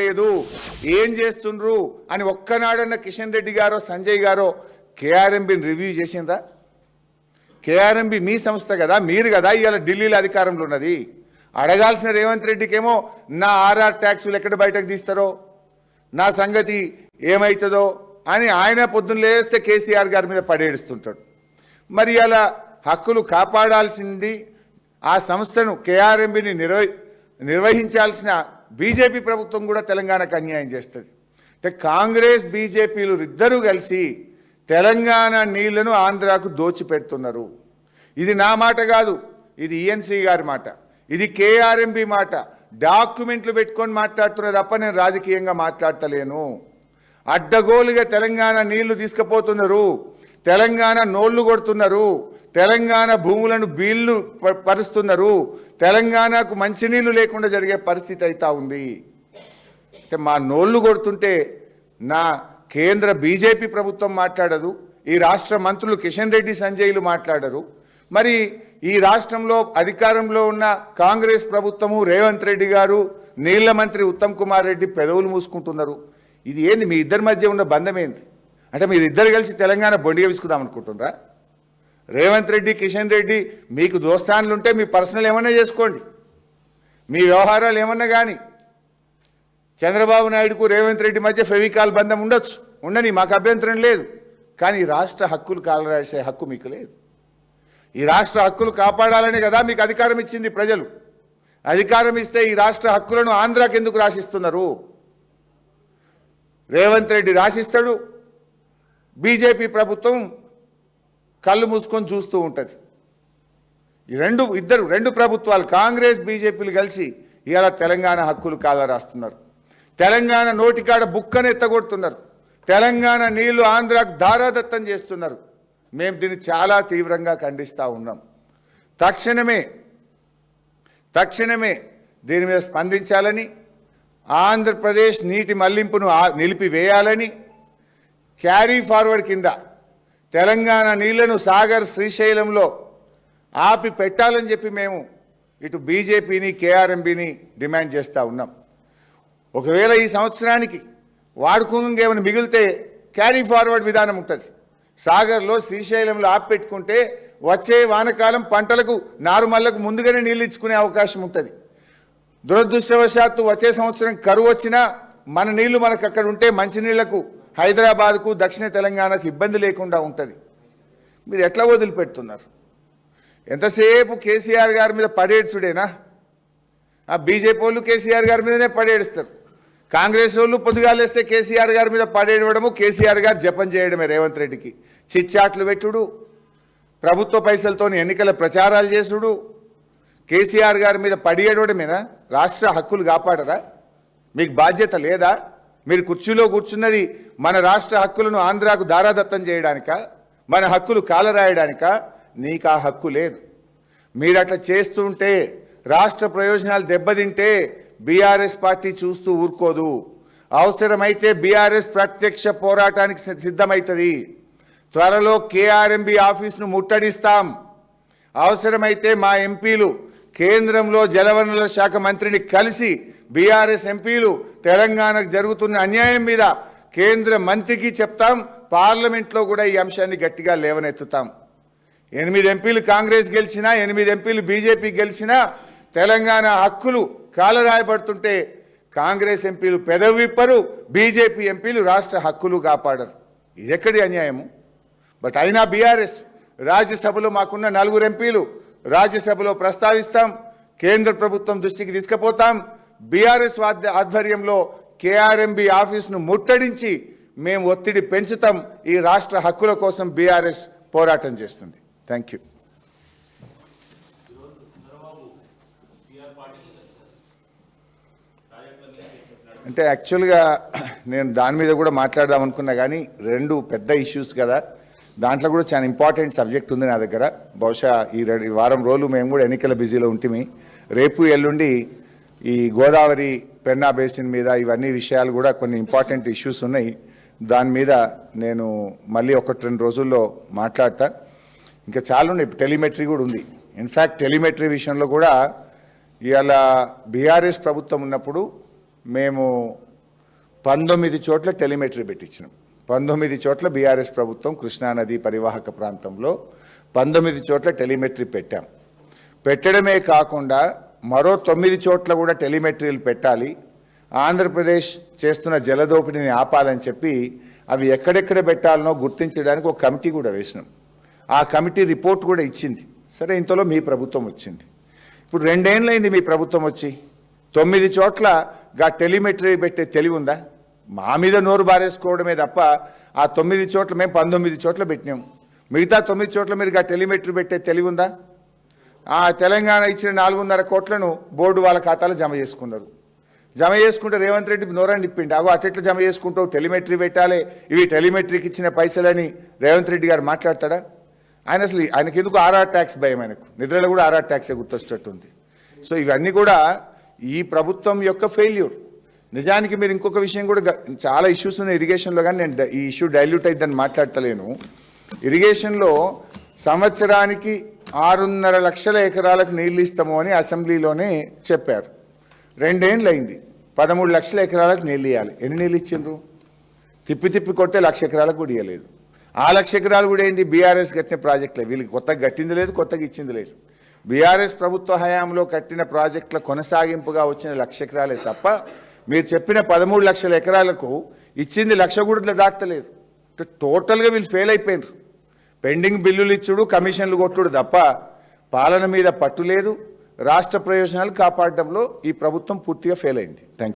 లేదు ఏం చేస్తుండ్రు అని ఒక్కనాడన్న కిషన్ రెడ్డి గారో సంజయ్ గారో కేఆర్ఎంబిని రివ్యూ చేసిండ్రా? కేఆర్ఎంబి మీ సంస్థ కదా, మీరు కదా ఇవాళ ఢిల్లీలో అధికారంలో ఉన్నది. అడగాల్సిన రేవంత్ రెడ్డికేమో నా ఆర్ఆర్ ట్యాక్సులు ఎక్కడ బయటకు తీస్తారో, నా సంగతి ఏమవుతుందో అని ఆయన పొద్దున్న లేస్తే కేసీఆర్ గారి మీద పడేడుస్తుంటాడు. మరి అలా హక్కులు కాపాడాల్సింది ఆ సంస్థను కేఆర్ఎంబిని నిర్వహించాల్సిన బీజేపీ ప్రభుత్వం కూడా తెలంగాణకు అన్యాయం చేస్తుంది. అంటే కాంగ్రెస్ బీజేపీలు ఇద్దరూ కలిసి తెలంగాణ నీళ్లను ఆంధ్రాకు దోచిపెడుతున్నారు. ఇది నా మాట కాదు, ఇది ఈఎన్సీ గారి మాట, ఇది కేఆర్ఎంబి మాట. డాక్యుమెంట్లు పెట్టుకొని మాట్లాడుతున్నారు తప్ప నేను రాజకీయంగా మాట్లాడతలేను. అడ్డగోలుగా తెలంగాణ నీళ్లు తీసుకుపోతున్నారు, తెలంగాణ నోళ్లు కొడుతున్నారు, తెలంగాణ భూములను బీళ్లు పరుస్తున్నారు, తెలంగాణకు మంచినీళ్లు లేకుండా జరిగే పరిస్థితి అయితే ఉంది. అంటే మా నోళ్లు కొడుతుంటే నా కేంద్ర బీజేపీ ప్రభుత్వం మాట్లాడదు, ఈ రాష్ట్ర మంత్రులు కిషన్ రెడ్డి సంజయ్లు మాట్లాడరు. మరి ఈ రాష్ట్రంలో అధికారంలో ఉన్న కాంగ్రెస్ ప్రభుత్వము రేవంత్ రెడ్డి గారు, నీళ్ల మంత్రి ఉత్తమ్ కుమార్ రెడ్డి పెదవులు మూసుకుంటున్నారు. ఇది ఏంది? మీ ఇద్దరి మధ్య ఉన్న బంధం ఏంది? అంటే మీరు ఇద్దరు కలిసి తెలంగాణ బొండిగా విసుకుదాం అనుకుంటున్నారా? రేవంత్ రెడ్డి కిషన్ రెడ్డి మీకు దోస్తాన్లు ఉంటే మీ పర్సనల్ ఏమన్నా చేసుకోండి, మీ వ్యవహారాలు ఏమన్నా కానీ. చంద్రబాబు నాయుడుకు రేవంత్ రెడ్డి మధ్య ఫెవికాల్ బంధం ఉండొచ్చు, ఉండని, మాకు అభ్యంతరం లేదు. కానీ రాష్ట్ర హక్కులు కాలరాసే హక్కు మీకు లేదు. ఈ రాష్ట్ర హక్కులు కాపాడాలనే కదా మీకు అధికారం ఇచ్చింది ప్రజలు. అధికారం ఇస్తే ఈ రాష్ట్ర హక్కులను ఆంధ్రాకి ఎందుకు రాసిస్తున్నారు? రేవంత్ రెడ్డి రాసిస్తాడు, బీజేపీ ప్రభుత్వం కళ్ళు మూసుకొని చూస్తూ ఉంటుంది. ఈ రెండు ప్రభుత్వాలు కాంగ్రెస్ బీజేపీలు కలిసి ఇవాళ తెలంగాణ హక్కులు కాలరాస్తున్నారు. తెలంగాణ నోటికాడ బుక్కను ఎత్తగొడుతున్నారు, తెలంగాణ నీళ్లు ఆంధ్రాకు దారాదత్తం చేస్తున్నారు. మేము దీన్ని చాలా తీవ్రంగా ఖండిస్తూ ఉన్నాం. తక్షణమే దీని మీద స్పందించాలని, ఆంధ్రప్రదేశ్ నీటి మళ్లింపును నిలిపివేయాలని, క్యారీ ఫార్వర్డ్ కింద తెలంగాణ నీళ్లను సాగర్ శ్రీశైలంలో ఆపి పెట్టాలని చెప్పి మేము ఇటు బీజేపీని కేఆర్ఎంబిని డిమాండ్ చేస్తూ ఉన్నాం. ఒకవేళ ఈ సంవత్సరానికి వాడుకోంగా ఏమైనా మిగిలితే క్యారీ ఫార్వర్డ్ విధానం ఉంటుంది. సాగర్లో శ్రీశైలంలో ఆపి పెట్టుకుంటే వచ్చే వానకాలం పంటలకు నారుమల్లకు ముందుగానే నీళ్ళు ఇచ్చుకునే అవకాశం ఉంటుంది. దురదృష్టవశాత్తు వచ్చే సంవత్సరం కరువు వచ్చినా మన నీళ్లు మనకు అక్కడ ఉంటే మంచినీళ్లకు హైదరాబాద్కు దక్షిణ తెలంగాణకు ఇబ్బంది లేకుండా ఉంటుంది. మీరు ఎట్లా వదిలిపెడుతున్నారు? ఎంతసేపు కేసీఆర్ గారి మీద పడేడ్చుడేనా? ఆ బీజేపీ వాళ్ళు కేసీఆర్ గారి మీదనే పడేడుస్తారు, కాంగ్రెస్ వాళ్ళు పొద్దుగాలేస్తే కేసీఆర్ గారి మీద పడేయడము, కేసీఆర్ గారు జపం చేయడమే. రేవంత్ రెడ్డికి చిచ్చాట్లు పెట్టుడు, ప్రభుత్వ పైసలతో ఎన్నికల ప్రచారాలు చేసుడు, కేసీఆర్ గారి మీద పడేయడమేనా? రాష్ట్ర హక్కులు కాపాడరా? మీకు బాధ్యత లేదా? మీరు కుర్చీలో కూర్చున్నది మన రాష్ట్ర హక్కులను ఆంధ్రాకు దారాదత్తం చేయడానికా, మన హక్కులు కాలరాయడానికా? నీకు ఆ హక్కు లేదు. మీరు అట్లా చేస్తుంటే, రాష్ట్ర ప్రయోజనాలు దెబ్బతింటే బీఆర్ఎస్ పార్టీ చూస్తూ ఊరుకోదు. అవసరమైతే బీఆర్ఎస్ ప్రత్యక్ష పోరాటానికి సిద్ధమవుతుంది. త్వరలో కేఆర్ఎంబి ఆఫీస్ను ముట్టడిస్తాం. అవసరమైతే మా ఎంపీలు కేంద్రంలో జలవనరుల శాఖ మంత్రిని కలిసి బీఆర్ఎస్ ఎంపీలు తెలంగాణకు జరుగుతున్న అన్యాయం మీద కేంద్ర మంత్రికి చెప్తాం. పార్లమెంట్లో కూడా ఈ అంశాన్ని గట్టిగా లేవనెత్తుతాం. 8 ఎంపీలు కాంగ్రెస్ గెలిచినా, 8 ఎంపీలు బీజేపీ గెలిచినా తెలంగాణ హక్కులు కాలరాయబడుతుంటే కాంగ్రెస్ ఎంపీలు పెదవి విప్పరు, బీజేపీ ఎంపీలు రాష్ట్ర హక్కులు కాపాడరు. ఇది ఎక్కడి అన్యాయము? బట్ అయినా బీఆర్ఎస్ రాజ్యసభలో మాకున్న 4 ఎంపీలు రాజ్యసభలో ప్రస్తావిస్తాం, కేంద్ర ప్రభుత్వం దృష్టికి తీసుకుపోతాం. బీఆర్ఎస్ ఆధ్వర్యంలో కేఆర్ఎంబి ఆఫీస్ను ముట్టడించి మేము ఒత్తిడి పెంచుతాం. ఈ రాష్ట్ర హక్కుల కోసం బీఆర్ఎస్ పోరాటం చేస్తుంది. Thank you. అంటే యాక్చువల్గా నేను దాని మీద కూడా మాట్లాడదాం అనుకున్నా, కానీ 2 పెద్ద ఇష్యూస్ కదా, దాంట్లో కూడా చాలా ఇంపార్టెంట్ సబ్జెక్ట్ ఉంది నా దగ్గర. బహుశా ఈ వారం రోజులు మేము కూడా ఎన్నికల బిజీలో ఉంటిమి. రేపు ఎల్లుండి ఈ గోదావరి పెన్నా బేసిన్ మీద ఇవన్నీ విషయాలు కూడా కొన్ని ఇంపార్టెంట్ ఇష్యూస్ ఉన్నాయి. దాని మీద నేను మళ్ళీ 1-2 రోజుల్లో మాట్లాడతా. ఇంకా చాలా ఉన్నాయి, టెలిమెట్రీ కూడా ఉంది. ఇన్ఫ్యాక్ట్ టెలిమెట్రీ విషయంలో కూడా ఇవాళ బీఆర్ఎస్ ప్రభుత్వం ఉన్నప్పుడు మేము 19 చోట్ల టెలిమెట్రీ పెట్టించినాం. 19 చోట్ల బీఆర్ఎస్ ప్రభుత్వం కృష్ణానది పరివాహక ప్రాంతంలో 19 చోట్ల టెలిమెట్రీ పెట్టాం. పెట్టడమే కాకుండా మరో 9 చోట్ల కూడా టెలిమెట్రీలు పెట్టాలి, ఆంధ్రప్రదేశ్ చేస్తున్న జలదోపిడిని ఆపాలని చెప్పి అవి ఎక్కడెక్కడ పెట్టాలనో గుర్తించడానికి ఒక కమిటీ కూడా వేసినాం. ఆ కమిటీ రిపోర్ట్ కూడా ఇచ్చింది. సరే, ఇంతలో మీ ప్రభుత్వం వచ్చింది. ఇప్పుడు 2 ఏళ్ళైంది మీ ప్రభుత్వం వచ్చి. 9 చోట్ల టెలిమెట్రీ పెట్టే తెలివి ఉందా? మా మీద నోరు బారేసుకోవడమే తప్ప ఆ 9 చోట్ల మేము 19 చోట్ల పెట్టినాం. మిగతా 9 చోట్ల మీరు టెలిమెట్రీ పెట్టే తెలివి ఉందా? ఆ తెలంగాణ ఇచ్చిన 4.5 కోట్లను బోర్డు వాళ్ళ ఖాతాలో జమ చేసుకున్నారు. జమ చేసుకుంటే రేవంత్ రెడ్డి నోరని నిప్పిండి, అగో అట్లా జమ చేసుకుంటావు, టెలిమెట్రీ పెట్టాలి, ఇవి టెలిమెట్రీకి ఇచ్చిన పైసలని రేవంత్ రెడ్డి గారు మాట్లాడతాడా? ఆయనకి ఎందుకు ఆర్ఆర్ ట్యాక్స్ భయం? ఆయనకు నిద్రలో కూడా ఆర్ఆర్ ట్యాక్సే గుర్తొచ్చేటట్టుంది. సో ఇవన్నీ కూడా ఈ ప్రభుత్వం యొక్క ఫెయిల్యూర్. నిజానికి మీరు ఇంకొక విషయం కూడా, చాలా ఇష్యూస్ ఉన్నాయి ఇరిగేషన్లో, కానీ నేను ఈ ఇష్యూ డైల్యూట్ అయిద్దని మాట్లాడతలేను. ఇరిగేషన్లో సంవత్సరానికి 6.5 లక్షల ఎకరాలకు నీళ్ళు ఇస్తాము అని అసెంబ్లీలోనే చెప్పారు. 2 ఏళ్ళు అయింది, 13 లక్షల ఎకరాలకు నీళ్ళు ఇవ్వాలి. ఎన్ని నీళ్ళు ఇచ్చిండ్రు? తిప్పి కొట్టే 1 లక్ష ఎకరాలకు కూడా ఇవ్వలేదు. ఆ 1 లక్ష ఎకరాలు కూడా ఏంటి? బీఆర్ఎస్ కట్టిన ప్రాజెక్టులే. వీళ్ళకి కొత్తగా కట్టింది లేదు, కొత్తగా ఇచ్చింది లేదు. బీఆర్ఎస్ ప్రభుత్వ హయాంలో కట్టిన ప్రాజెక్టుల కొనసాగింపుగా వచ్చిన 1 లక్ష ఎకరాలే తప్ప మీరు చెప్పిన 13 లక్షల ఎకరాలకు ఇచ్చింది 1 లక్ష కూడా దాటలేదు. టోటల్గా వీళ్ళు ఫెయిల్ అయిపోయినారు. పెండింగ్ బిల్లులు ఇచ్చుడు, కమిషన్లు కొట్టుడు తప్ప పాలన మీద పట్టు లేదు. రాష్ట్ర ప్రయోజనాలు కాపాడడంలో ఈ ప్రభుత్వం పూర్తిగా ఫెయిల్ అయింది. Thank you.